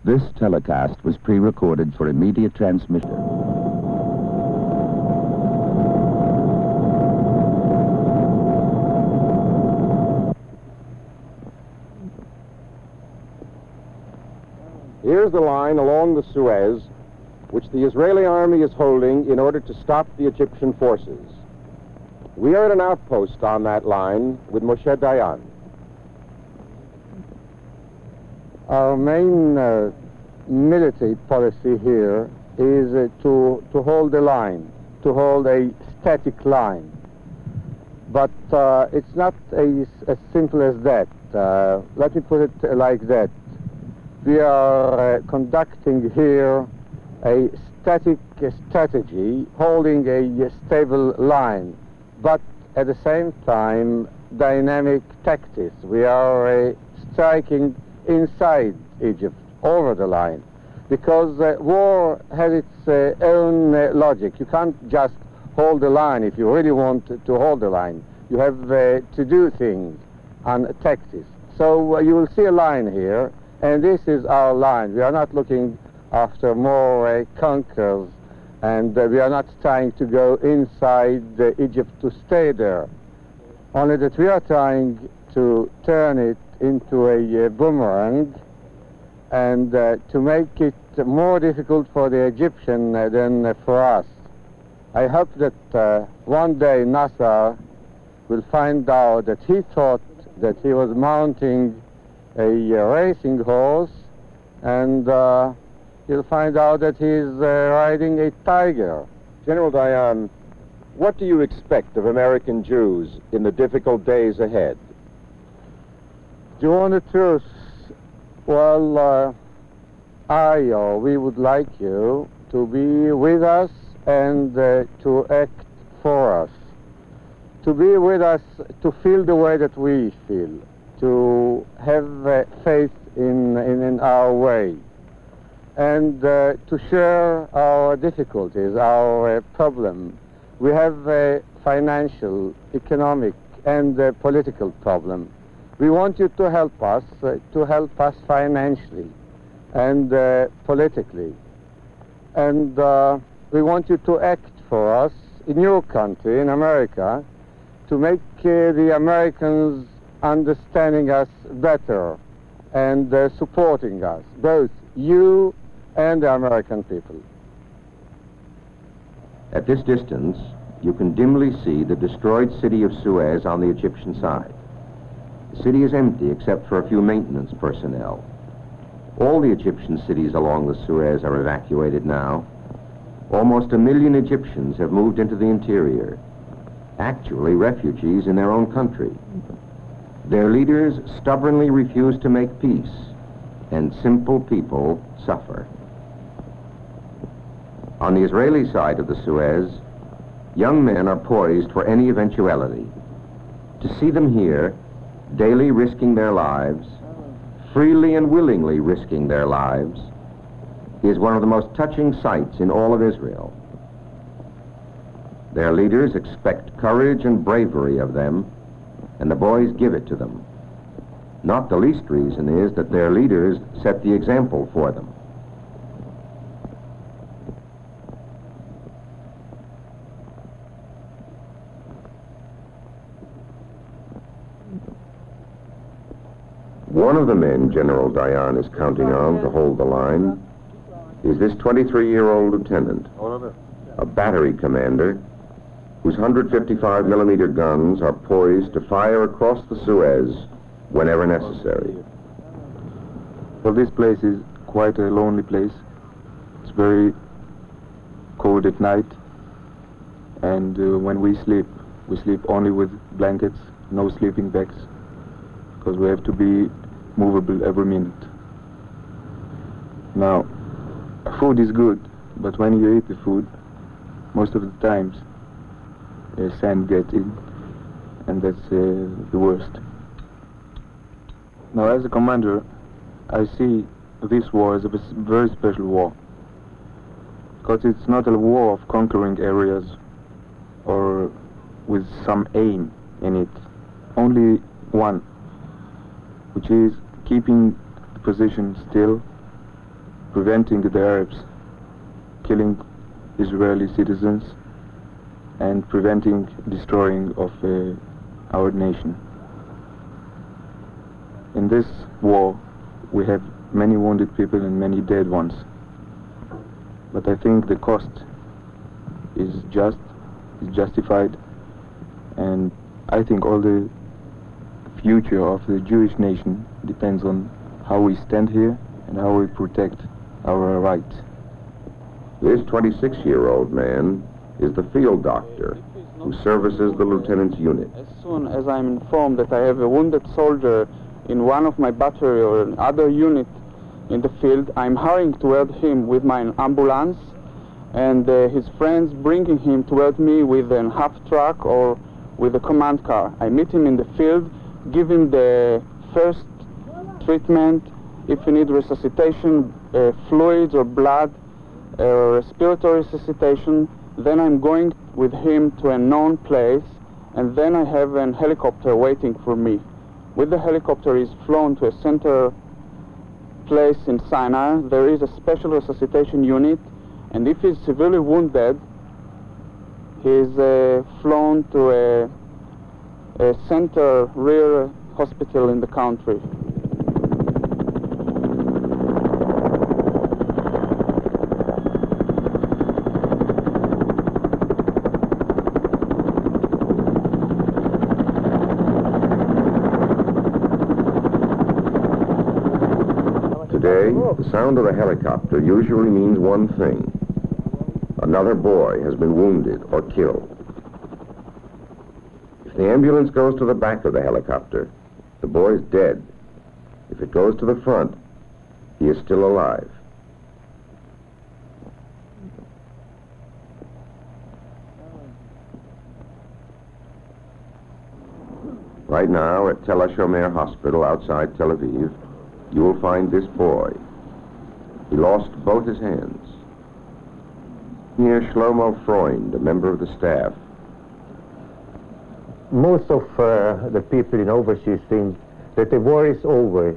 This telecast was pre-recorded for immediate transmission. Here's the line along the Suez, which the Israeli army is holding in order to stop the Egyptian forces. We are at an outpost on that line with Moshe Dayan. Our main military policy here is to hold the line, to hold a static line. But it's not as simple as that. Let me put it like that. We are conducting here a static strategy, holding a stable line, but at the same time dynamic tactics. We are striking inside Egypt, over the line, because war has its own logic. You can't just hold the line if you really want to hold the line. You have to do things on tactics. So you will see a line here, and this is our line. We are not looking after more conquerors, and we are not trying to go inside Egypt to stay there. Only that we are trying to turn it into a boomerang and to make it more difficult for the Egyptian than for us. I hope that one day Nasser will find out that he thought that he was mounting a racing horse, and he'll find out that he's riding a tiger. General Dayan, what do you expect of American Jews in the difficult days ahead? Do you want the truth? Well, we would like you to be with us and to act for us. To be with us, to feel the way that we feel, to have faith in our way, and to share our difficulties, our problem. We have a financial, economic, and political problem. We want you to help us financially and politically. And we want you to act for us in your country, in America, to make the Americans understanding us better and supporting us, both you and the American people. At this distance, you can dimly see the destroyed city of Suez on the Egyptian side. The city is empty except for a few maintenance personnel. All the Egyptian cities along the Suez are evacuated now. Almost 1 million Egyptians have moved into the interior, actually refugees in their own country. Their leaders stubbornly refuse to make peace, and simple people suffer. On the Israeli side of the Suez, young men are poised for any eventuality. To see them here, daily risking their lives, freely and willingly risking their lives, is one of the most touching sights in all of Israel. Their leaders expect courage and bravery of them, and the boys give it to them. Not the least reason is that their leaders set the example for them. One of the men General Dayan is counting on to hold the line is this 23-year-old lieutenant, a battery commander whose 155-millimeter guns are poised to fire across the Suez whenever necessary. Well, this place is quite a lonely place. It's very cold at night, and when we sleep only with blankets, no sleeping bags, because we have to be movable every minute. Now, food is good, but when you eat the food, most of the times sand gets in, and that's the worst. Now, as a commander, I see this war as a very special war, because it's not a war of conquering areas or with some aim in it, only one, which is keeping the position still preventing the Arabs killing Israeli citizens and preventing destroying of our nation. In this war, we have many wounded people and many dead ones. But I think the cost is justified, and I think all the future of the Jewish nation depends on how we stand here and how we protect our rights. This 26-year-old man is the field doctor who services the lieutenant's unit. As soon as I'm informed that I have a wounded soldier in one of my battery or another unit in the field, I'm hurrying toward him with my ambulance, and his friends bringing him toward me with an half truck or with a command car. I meet him in the field, give him the first treatment, if he needs resuscitation, fluids or blood, respiratory resuscitation. Then I'm going with him to a known place, and then I have a helicopter waiting for me. With the helicopter, he's flown to a center place in Sinai. There is a special resuscitation unit, and if he's severely wounded, he's flown to a center rear hospital in the country. Today, the sound of a helicopter usually means one thing. Another boy has been wounded or killed. If the ambulance goes to the back of the helicopter, the boy is dead. If it goes to the front, he is still alive. Right now at Tel HaShomer Hospital outside Tel Aviv, you will find this boy. He lost both his hands. Here, Shlomo Pfreund, a member of the staff. Most of the people in overseas think that the war is over.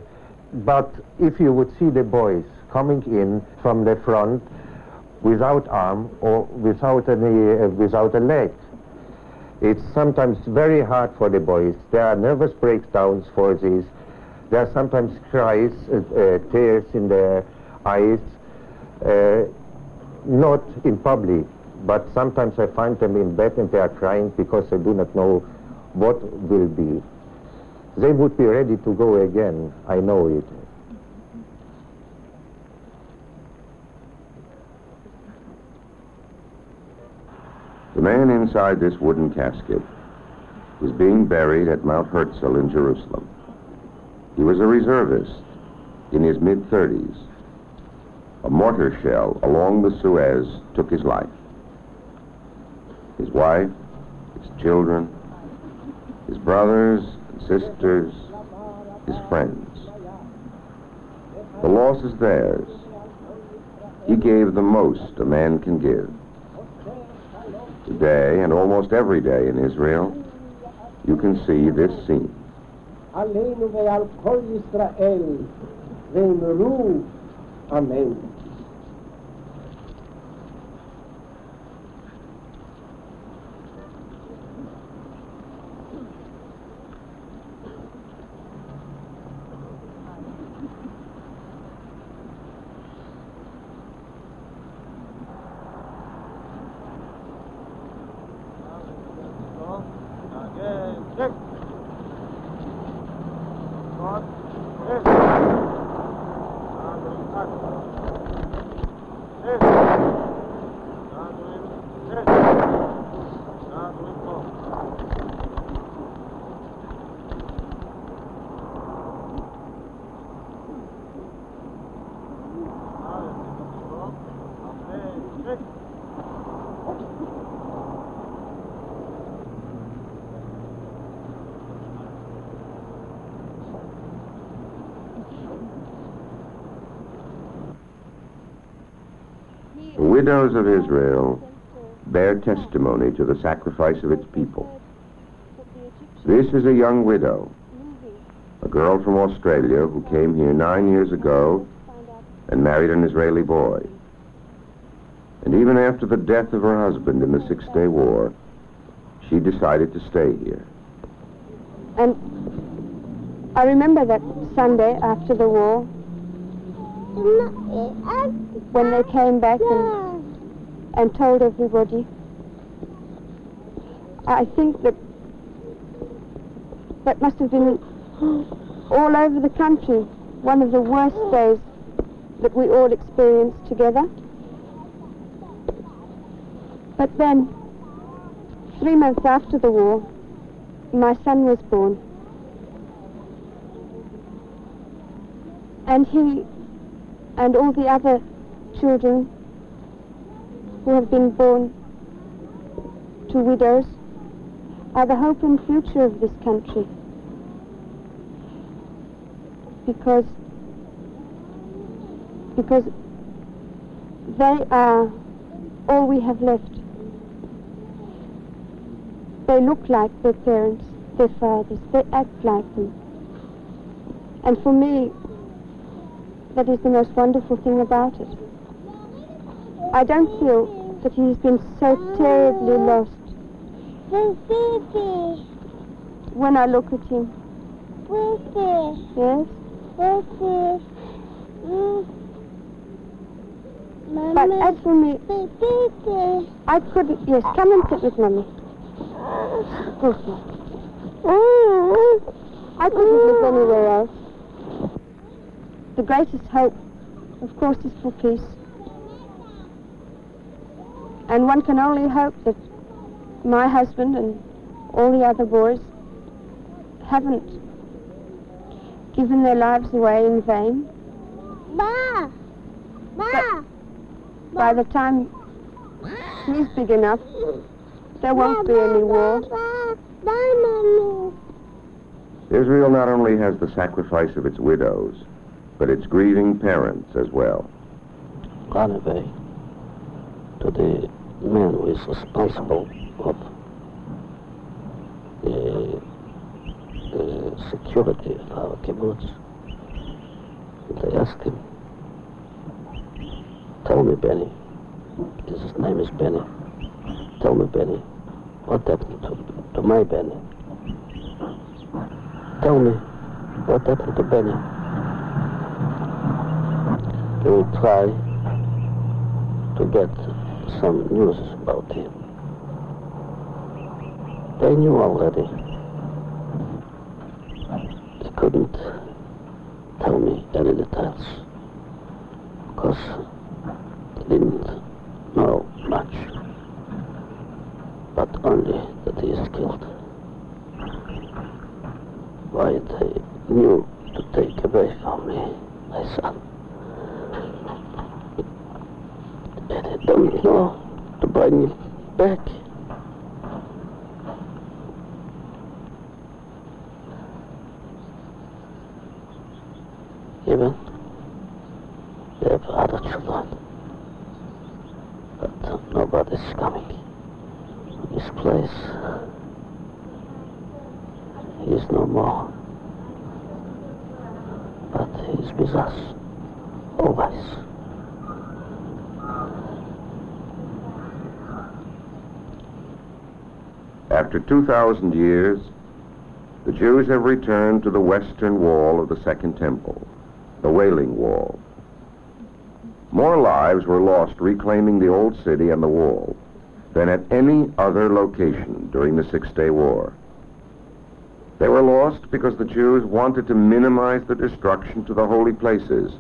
But if you would see the boys coming in from the front without arm or without a leg, it's sometimes very hard for the boys. There are nervous breakdowns for this. There are sometimes cries, tears in their eyes, not in public, but sometimes I find them in bed and they are crying because they do not know what will be. They would be ready to go again, I know it. The man inside this wooden casket is being buried at Mount Herzl in Jerusalem. He was a reservist in his mid-30s. A mortar shell along the Suez took his life. His wife, his children, his brothers and sisters, his friends. The loss is theirs. He gave the most a man can give. Today, and almost every day in Israel, you can see this scene. עלינו ועל כל ישראל, ואמרו אמן. The widows of Israel bear testimony to the sacrifice of its people. This is a young widow, a girl from Australia who came here 9 years ago and married an Israeli boy. And even after the death of her husband in the Six-Day War, she decided to stay here. And I remember that Sunday after the war, when they came back and told everybody. I think that must have been all over the country one of the worst days that we all experienced together. But then, 3 months after the war, my son was born. And he and all the other children who have been born to widows are the hope and future of this country. Because they are all we have left. They look like their parents, their fathers, they act like them. And for me, that is the most wonderful thing about it. I don't feel that he's been so terribly lost. When I look at him. Yes? But as for me, I couldn't, yes, come and sit with Mummy. I couldn't live anywhere else. The greatest hope, of course, is for peace. And one can only hope that my husband and all the other boys haven't given their lives away in vain. But by the time he's big enough, there won't be any war. Israel not only has the sacrifice of its widows, but its grieving parents as well. Run away to the man who is responsible of the security of our kibbutz. And I asked him, tell me, Benny, his name is Benny, tell me, Benny, what happened to my Benny? Tell me what happened to Benny. He will try to get some news about him. They knew already. They couldn't tell me any details because they didn't know much, but only that he is killed. Why they knew to take away from me my son. And they don't know to bring him back. Even they have other children, but nobody's coming to this place. He is no more, but he is with us always. After 2,000 years, the Jews have returned to the western wall of the Second Temple, the Wailing Wall. More lives were lost reclaiming the old city and the wall than at any other location during the Six-Day War. They were lost because the Jews wanted to minimize the destruction to the holy places.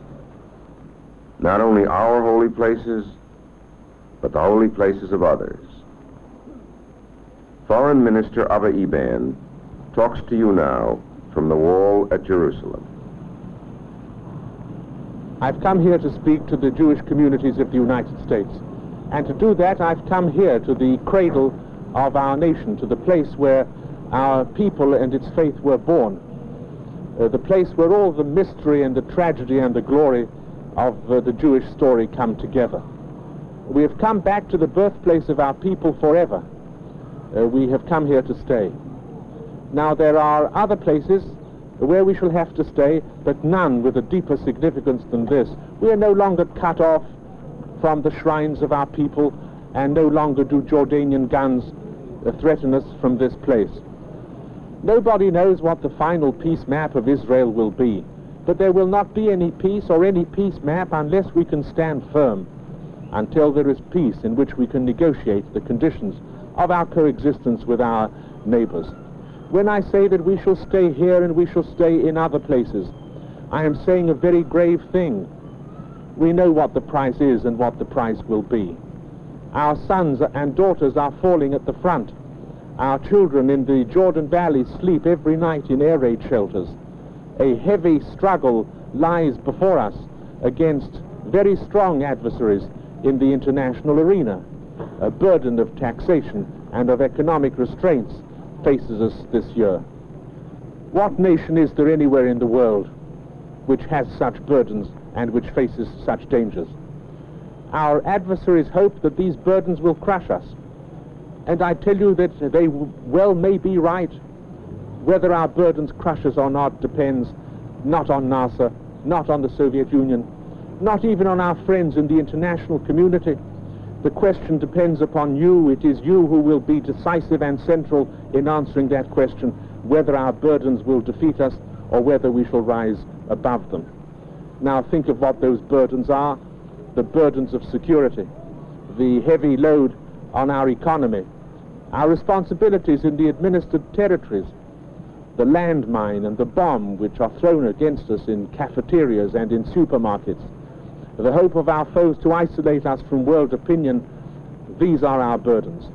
Not only our holy places, but the holy places of others. Foreign Minister Abba Eban talks to you now from the wall at Jerusalem. I've come here to speak to the Jewish communities of the United States. And to do that, I've come here to the cradle of our nation, to the place where our people and its faith were born. The place where all the mystery and the tragedy and the glory of the Jewish story come together. We have come back to the birthplace of our people forever. We have come here to stay. Now, there are other places where we shall have to stay, but none with a deeper significance than this. We are no longer cut off from the shrines of our people, and no longer do Jordanian guns threaten us from this place. Nobody knows what the final peace map of Israel will be, but there will not be any peace or any peace map unless we can stand firm until there is peace in which we can negotiate the conditions of our coexistence with our neighbors. When I say that we shall stay here and we shall stay in other places, I am saying a very grave thing. We know what the price is and what the price will be. Our sons and daughters are falling at the front. Our children in the Jordan Valley sleep every night in air raid shelters. A heavy struggle lies before us against very strong adversaries in the international arena. A burden of taxation and of economic restraints faces us this year. What nation is there anywhere in the world which has such burdens and which faces such dangers? Our adversaries hope that these burdens will crush us. And I tell you that they well may be right. Whether our burdens crush us or not depends not on NASA, not on the Soviet Union, not even on our friends in the international community. The question depends upon you. It is you who will be decisive and central in answering that question, whether our burdens will defeat us or whether we shall rise above them. Now think of what those burdens are. The burdens of security, the heavy load on our economy, our responsibilities in the administered territories, the landmine and the bomb which are thrown against us in cafeterias and in supermarkets, the hope of our foes to isolate us from world opinion. These are our burdens.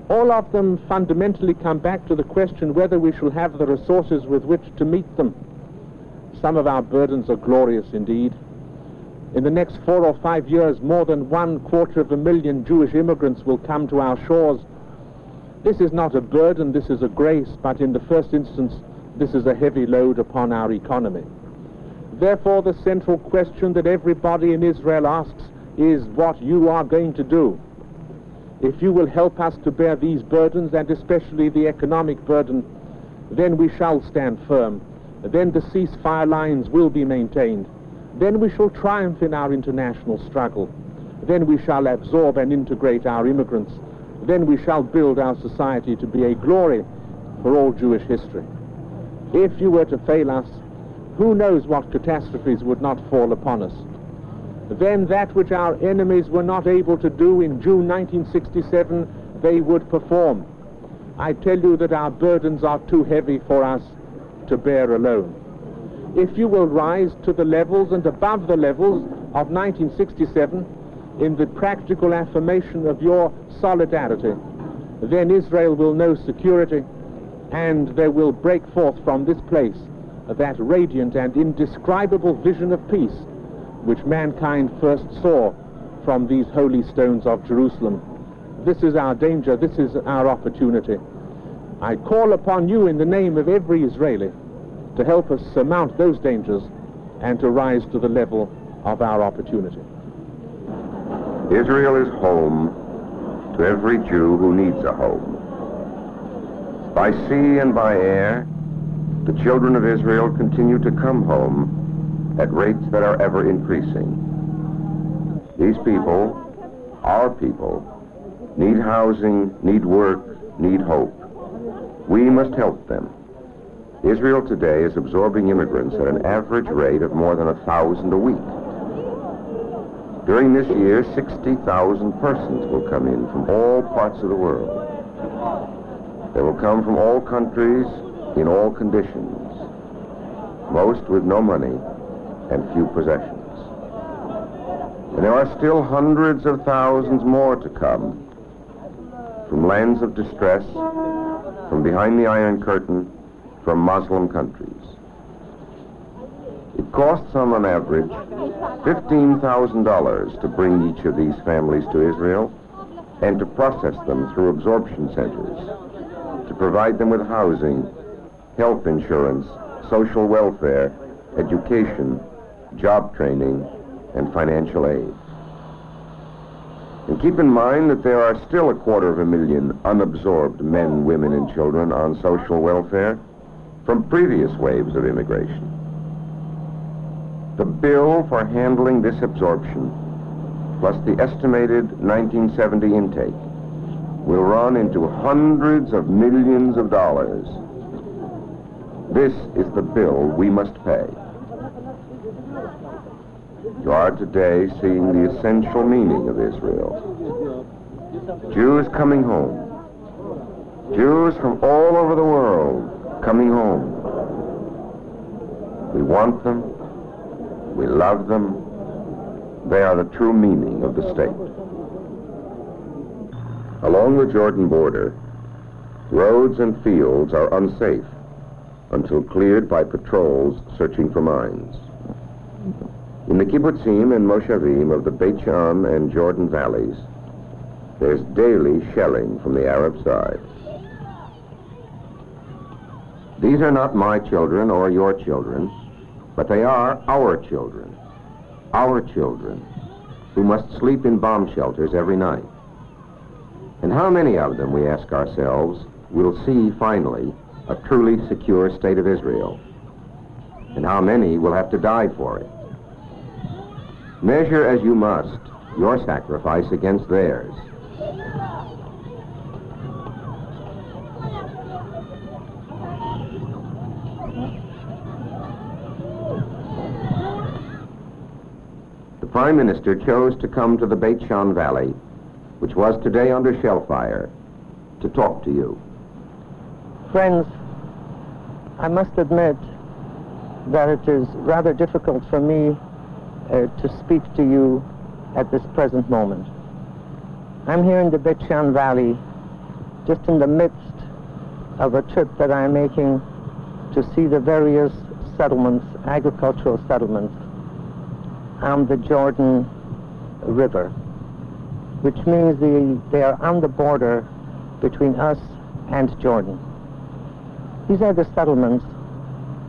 All of them fundamentally come back to the question whether we shall have the resources with which to meet them. Some of our burdens are glorious indeed. In the next 4 or 5 years, more than 250,000 Jewish immigrants will come to our shores. This is not a burden, this is a grace, but in the first instance, this is a heavy load upon our economy. Therefore, the central question that everybody in Israel asks is what you are going to do. If you will help us to bear these burdens, and especially the economic burden, then we shall stand firm. Then the ceasefire lines will be maintained. Then we shall triumph in our international struggle. Then we shall absorb and integrate our immigrants. Then we shall build our society to be a glory for all Jewish history. If you were to fail us, who knows what catastrophes would not fall upon us? Then that which our enemies were not able to do in June 1967, they would perform. I tell you that our burdens are too heavy for us to bear alone. If you will rise to the levels and above the levels of 1967 in the practical affirmation of your solidarity, then Israel will know security, and there will break forth from this place that radiant and indescribable vision of peace which mankind first saw from these holy stones of Jerusalem. This is our danger, this is our opportunity. I call upon you in the name of every Israeli to help us surmount those dangers and to rise to the level of our opportunity. Israel is home to every Jew who needs a home. By sea and by air, the children of Israel continue to come home at rates that are ever increasing. These people, our people, need housing, need work, need hope. We must help them. Israel today is absorbing immigrants at an average rate of more than 1,000 a week. During this year, 60,000 persons will come in from all parts of the world. They will come from all countries, in all conditions, most with no money and few possessions. And there are still hundreds of thousands more to come from lands of distress, from behind the Iron Curtain, from Muslim countries. It costs them on average $15,000 to bring each of these families to Israel and to process them through absorption centers, to provide them with housing, health insurance, social welfare, education, job training, and financial aid. And keep in mind that there are still 250,000 unabsorbed men, women, and children on social welfare, from previous waves of immigration. The bill for handling this absorption, plus the estimated 1970 intake, will run into hundreds of millions of dollars. This is the bill we must pay. You are today seeing the essential meaning of Israel. Jews coming home. Jews from all over the world coming home. We want them. We love them. They are the true meaning of the state. Along the Jordan border, roads and fields are unsafe until cleared by patrols searching for mines. In the kibbutzim and moshavim of the Beit Shan and Jordan valleys, there's daily shelling from the Arab side. These are not my children or your children, but they are our children who must sleep in bomb shelters every night. And how many of them, we ask ourselves, will see finally a truly secure state of Israel? And how many will have to die for it? Measure as you must your sacrifice against theirs. The Prime Minister chose to come to the Beit Shan Valley, which was today under shell fire, to talk to you. Friends, I must admit that it is rather difficult for me to speak to you at this present moment. I'm here in the Beit Shan Valley, just in the midst of a trip that I'm making to see the various settlements, agricultural settlements, on the Jordan River, which means they are on the border between us and Jordan. These are the settlements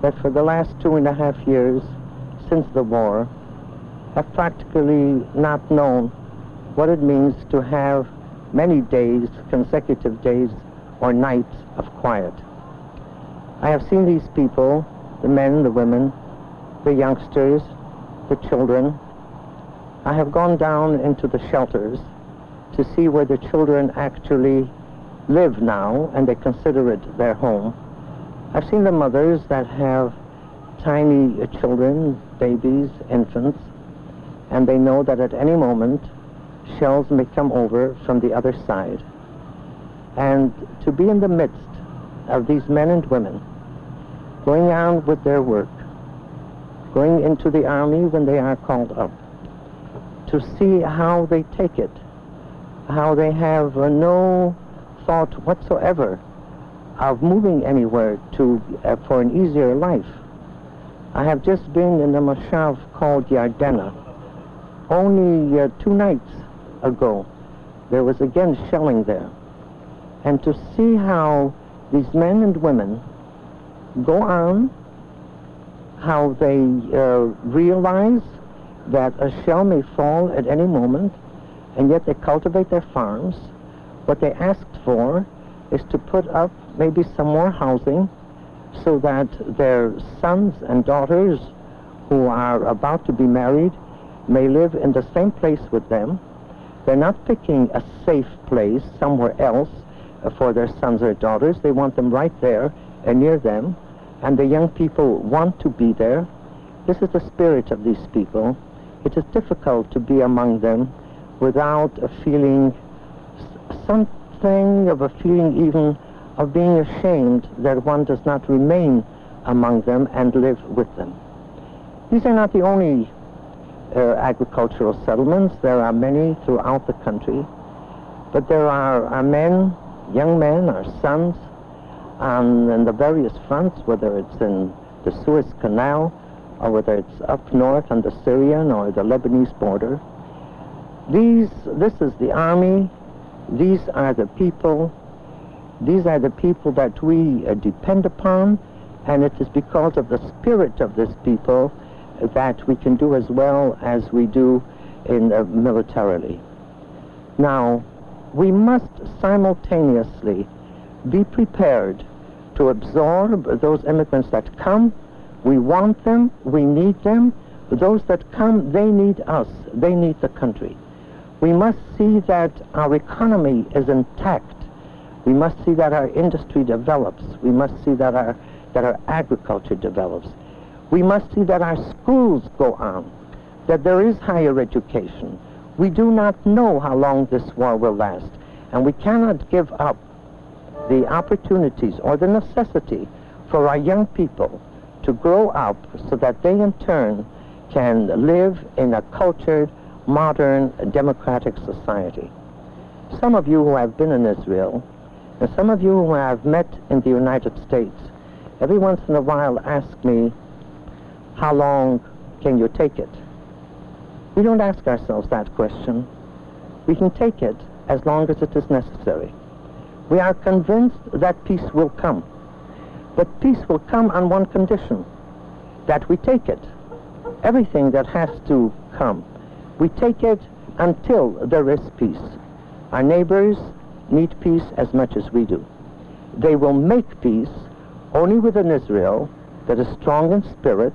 that for the last 2.5 years since the war have practically not known what it means to have many days, consecutive days or nights of quiet. I have seen these people, the men, the women, the youngsters, the children. I have gone down into the shelters to see where the children actually live now, and they consider it their home. I've seen the mothers that have tiny children, babies, infants, and they know that at any moment shells may come over from the other side. And to be in the midst of these men and women going on with their work, going into the army when they are called up, to see how they take it, how they have no thought whatsoever of moving anywhere for an easier life. I have just been in a moshav called Yardena. Only 2 nights ago, there was again shelling there. And to see how these men and women go on, how they realize that a shell may fall at any moment, and yet they cultivate their farms. What they asked for is to put up maybe some more housing so that their sons and daughters who are about to be married may live in the same place with them. They're not picking a safe place somewhere else for their sons or daughters. They want them right there and near them, and the young people want to be there. This is the spirit of these people. It is difficult to be among them without a feeling, something of a feeling even of being ashamed that one does not remain among them and live with them. These are not the only agricultural settlements. There are many throughout the country, but there are our men, young men, our sons, in the various fronts, whether it's in the Suez Canal, or whether it's up north on the Syrian or the Lebanese border. This is the army. These are the people. These are the people that we depend upon, and it is because of the spirit of this people that we can do as well as we do militarily. Now, we must simultaneously be prepared to absorb those immigrants that come. We want them, we need them. Those that come, they need us, they need the country. We must see that our economy is intact. We must see that our industry develops. We must see that our agriculture develops. We must see that our schools go on, that there is higher education. We do not know how long this war will last, and we cannot give up the opportunities or the necessity for our young people to grow up so that they in turn can live in a cultured, modern, democratic society. Some of you who have been in Israel, and some of you who have met in the United States, every once in a while ask me, how long can you take it? We don't ask ourselves that question. We can take it as long as it is necessary. We are convinced that peace will come. But peace will come on one condition, that we take it. Everything that has to come, we take it until there is peace. Our neighbors need peace as much as we do. They will make peace only with an Israel that is strong in spirit,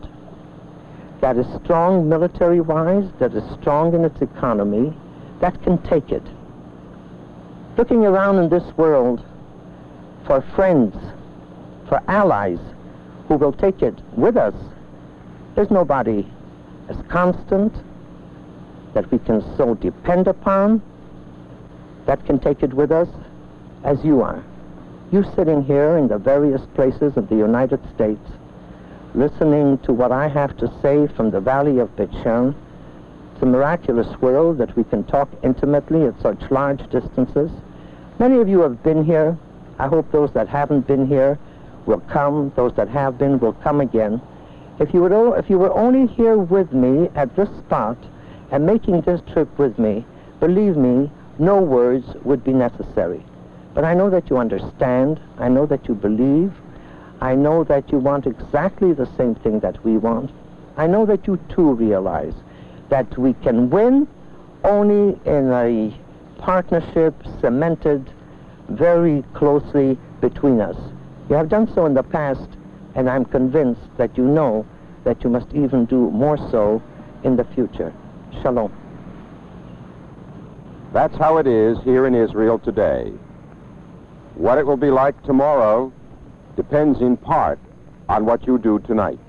that is strong military-wise, that is strong in its economy, that can take it. Looking around in this world for friends, for allies who will take it with us, there's nobody as constant that we can so depend upon that can take it with us as you are. You sitting here in the various places of the United States, listening to what I have to say from the valley of Bet Shan. It's a miraculous world that we can talk intimately at such large distances. Many of you have been here. I hope those that haven't been here will come. Those that have been will come again. If you were only here with me at this spot and making this trip with me, believe me, no words would be necessary. But I know that you understand. I know that you believe. I know that you want exactly the same thing that we want. I know that you too realize that we can win only in a partnership cemented very closely between us. You have done so in the past, and I'm convinced that you know that you must even do more so in the future. Shalom. That's how it is here in Israel today. What it will be like tomorrow depends in part on what you do tonight.